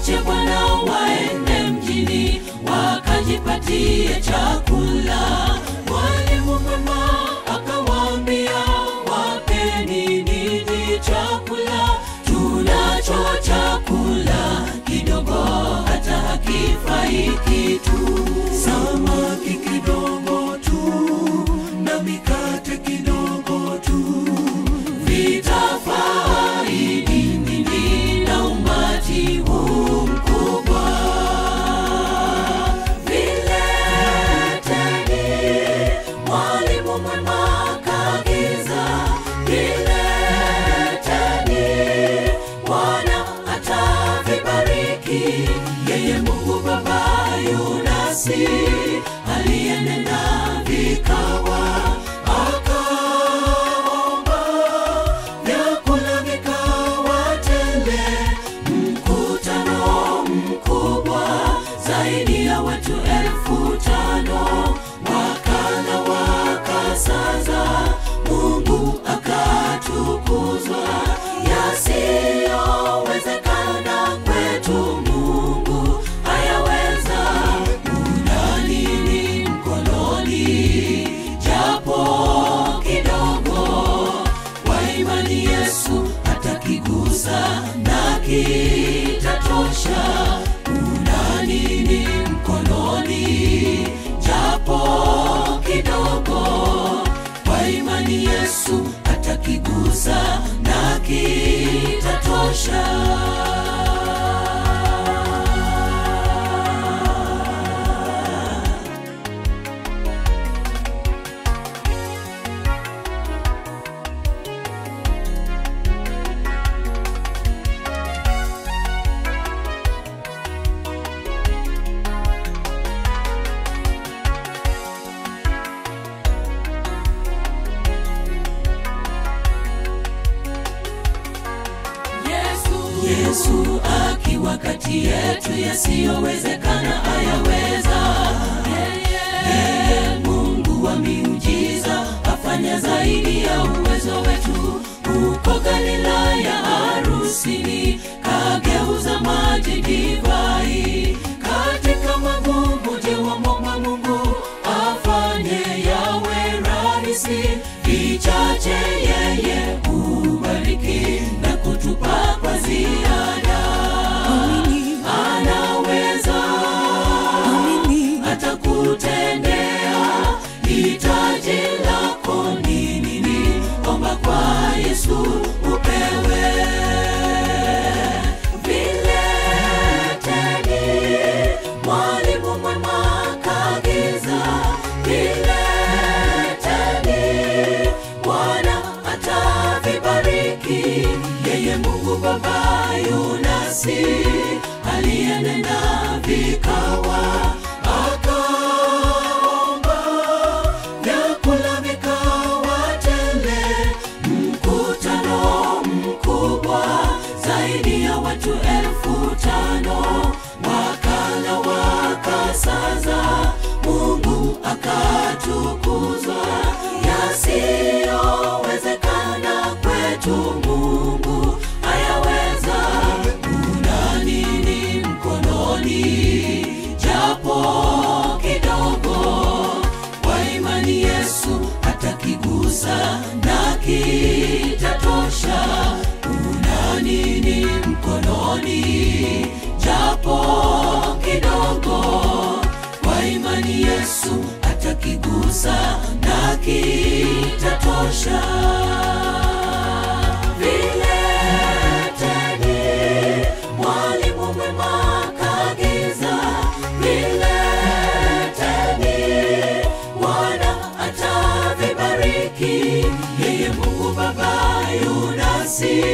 wamwache Bwana waende mjini wakajipatie chakula. Mwalimu mwema akawaambia, wapeni ninyi chakula. Tunacho chakula kidogo hata hakifai kitu. Samaki kidogo tu na mikate kidogo tu, vitafaidi nini na umati huu mkubwa? Vileteni, mwalimu mwema kaagiza. Vileteni, Bwana atavibariki. Yeye Mungu Baba yunasi, aliyenena vikawa. Akaomba, vyakula vikawa tele. Mkutano mkubwa zaidi ya watu 5,000 wakala wakasaza. Mungu akatukuzwa. Yasiyowezekana kwetu Mungu hayaweza. Una nini mkononi japo kidogo? Kwa imani Yesu atakigusa na kitatosha. Una nini mkononi japo kidogo? Kwa imani Yesu atakigusa na kitatosha. Yesu akiwa kati yetu, yasiyowezekana ayaweza. Yeye Mungu wa miujiza, afanya zaidi ya uwezo wetu. Huko Galilaya harusini, kageuza maji divai. Katika magumu je, wamwomba Mungu afanye yawe rahisi? Vichache yeye hubariki na kutupa kwa ziada. Anaweza, atakutendea. Hitaji lako ni nini? Omba kwa Yesu upewe. Vileteni, mwalimu mwema kaagiza. Vileteni, Bwana atavibariki. Yeye Mungu Baba yunasi, aliyenena vikawa. Akaomba, vyakula vikawa tele. Mkutano mkubwa zaidi ya watu 5,000 wakala wakasaza. Mungu akatukuzwa. Yasiyowezekana kwetu Mungu hayaweza. Una nini mkononi japo kidogo? Kwa imani Yesu atakigusa na kitatosha. Una nini mkononi japo kidogo? Kwa imani Yesu atakigusa na kitatosha. Vileteni, mwalimu mwema kaagiza. Vileteni, Bwana atavibariki. Yeye Mungu Baba yunasi,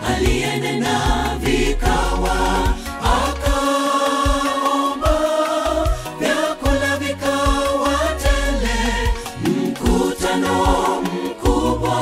aliyenena vikawa. Akaomba, vyakula vikawa tele. Mkutano mkubwa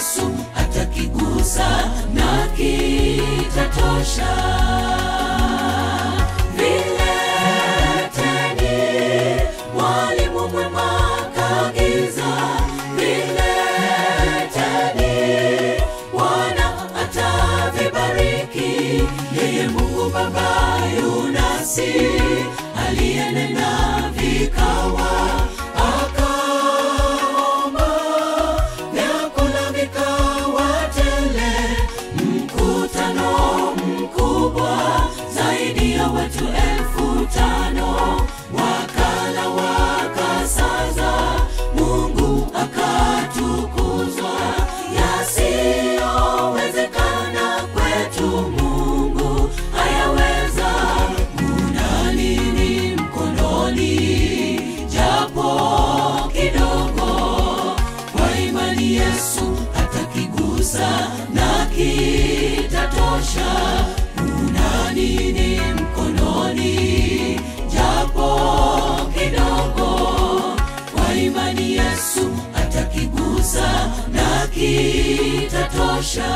Yesu atakigusa na kitatosha. Vileteni, mwalimu mwema kaagiza. Vileteni, Bwana atavibariki. Yeye Mungu Baba yu nasi, aliyenena vikawa, akaomba vyakula vikawa tele. Mkutano mkubwa zaidi ya watu 5,000 wakala wakasaza, Mungu akatukuzwa. Yasiyowezekana kwetu Mungu ayaweza. Kuna nini mkononi japo kidogo? Kwa imani Yesu atakigusa na kitatosha. Kuna nini mkononi japo kidogo? Kwa imani Yesu atakigusa na kitatosha.